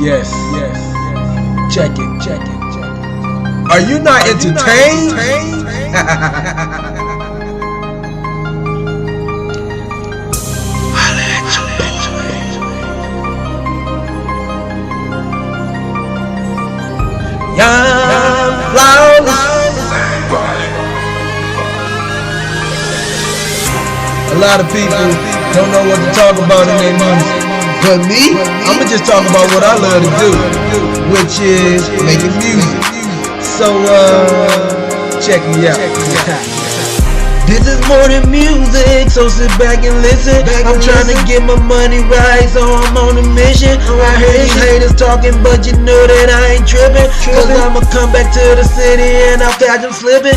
Yes, yes. Check it, check it, check it. Are you not entertained? Young flawless. A lot of people don't know what to talk about in their music. But me, I'ma just talk about what I love to do, which is making music. So check me out. This is more than music, so sit back and listen. I'm trying to get my money right, so I'm on a mission. I hear these haters talking, but you know that I ain't tripping. Cause I'ma come back to the city and I'll catch them slipping.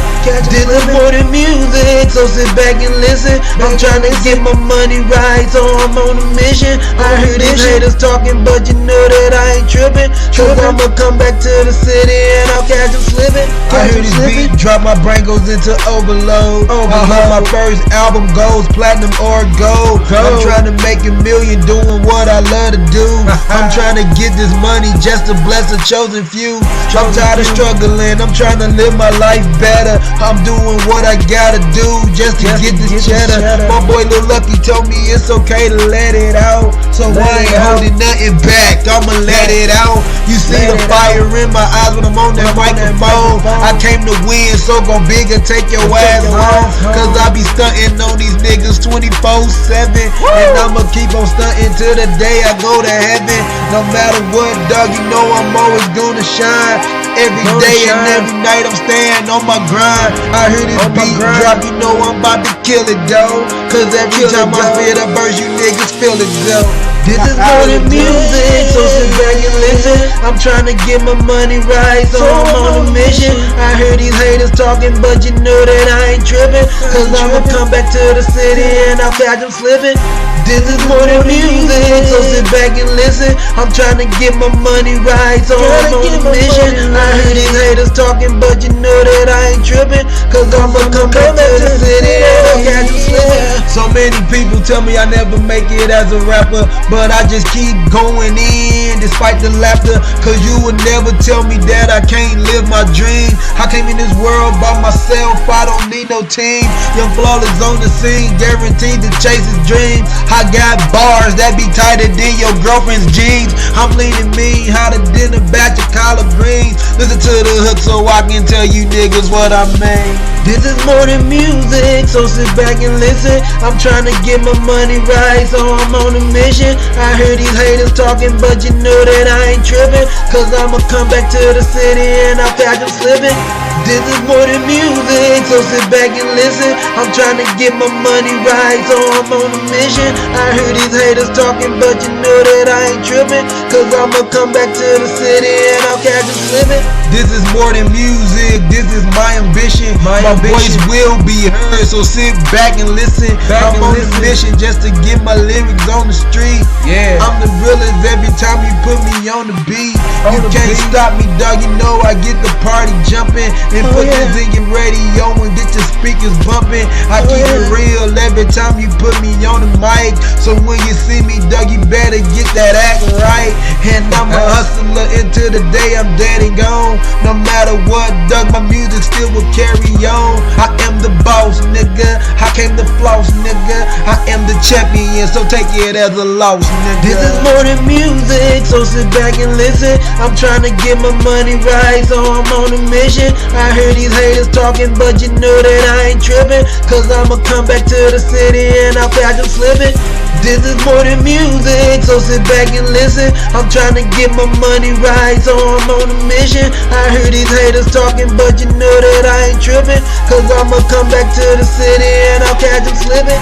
This is more than music, so sit back and listen. I'm trying to get my money right, so I'm on a mission. I hear these haters talking, but you know that I ain't tripping. Cause I'ma come back to the city and I'll catch them slipping. I hear this beat drop, my brain goes into overload. My first album goes platinum or gold. I'm trying to make $1 million doing what I love to do. I'm trying to get this money just to bless a chosen few. I'm tired of struggling, I'm trying to live my life better. I'm doing what I gotta do just to get this cheddar. My boy Lil Lucky told me it's okay to let it out, so I ain't holding nothing back, I'ma let it out. You see the fire in my eyes when I'm on that microphone. I came to win, so go big and take your ass home. Cause I be stunting on these niggas 24/7. And I'ma keep on stunting till the day I go to heaven. No matter what, dog, you know I'm always gonna shine. Every day and every night I'm staying on my grind. I hear this beat drop, you know I'm about to kill it, though. Cause every time I spit a verse, you niggas feel it, though. This is more than music, so sit back and listen. I'm trying to get my money right, so I'm on a mission. I hear these haters talking, but you know that I ain't tripping. Cause I'ma come back to the city and I'll catch them slipping. This is more than music, so sit back and listen. I'm trying to get my money right, so I'm on a mission. I hear these haters talking, but you know that I ain't tripping. Cause I'ma come back to the city and I'll catch them slipping. So many people tell me I never make it as a rapper, but I just keep going in despite the laughter. Cause you would never tell me that I can't live my dream. I came in this world by myself, I don't need no team. Young Flawless on the scene, guaranteed to chase his dreams. I got bars that be tighter than your girlfriend's jeans. I'm leaning mean, how to dinner batch of collard greens. Listen to the hook so I can tell you niggas what I mean. This is more than music, so sit back and listen. I'm trying to get my money right, so I'm on a mission. I hear these haters talking, but you know that I ain't tripping. Cause I'ma come back to the city and I'll catch them slipping. This is more than music, so sit back and listen. I'm trying to get my money right, so I'm on a mission. I hear these haters talking, but you know that I ain't tripping. Cause I'ma come back to the city and I'll catch them slipping. This is more than music, this is my ambition. My voice will be heard, so sit back and listen. I'm on a mission just to get my lyrics on the street. I'm the realest every time you put me on the beat. You can't stop me, dog, you know I get the party jumping. And put this in your radio and get your speakers bumping. I keep it real every time you put me on the mic. So when you see me, dog, you better get that act right. And I'm a hustler into the day I'm dead and gone. No matter what, dog, my music still will carry on. I am the boss, nigga, I came to floss, nigga. I am the champion, so take it as a loss, nigga. This is more than music, so sit back and listen. I'm trying to get my money right, so I'm on a mission. I hear these haters talking, but you know that I ain't tripping. Cause I'ma come back to the city and I'll catch them slipping. This is more than music, so sit back and listen. I'm trying to get my money right, so I'm on a mission. I hear these haters talking, but you know that I ain't tripping. Cause I'ma come back to the city and I'll catch them slipping.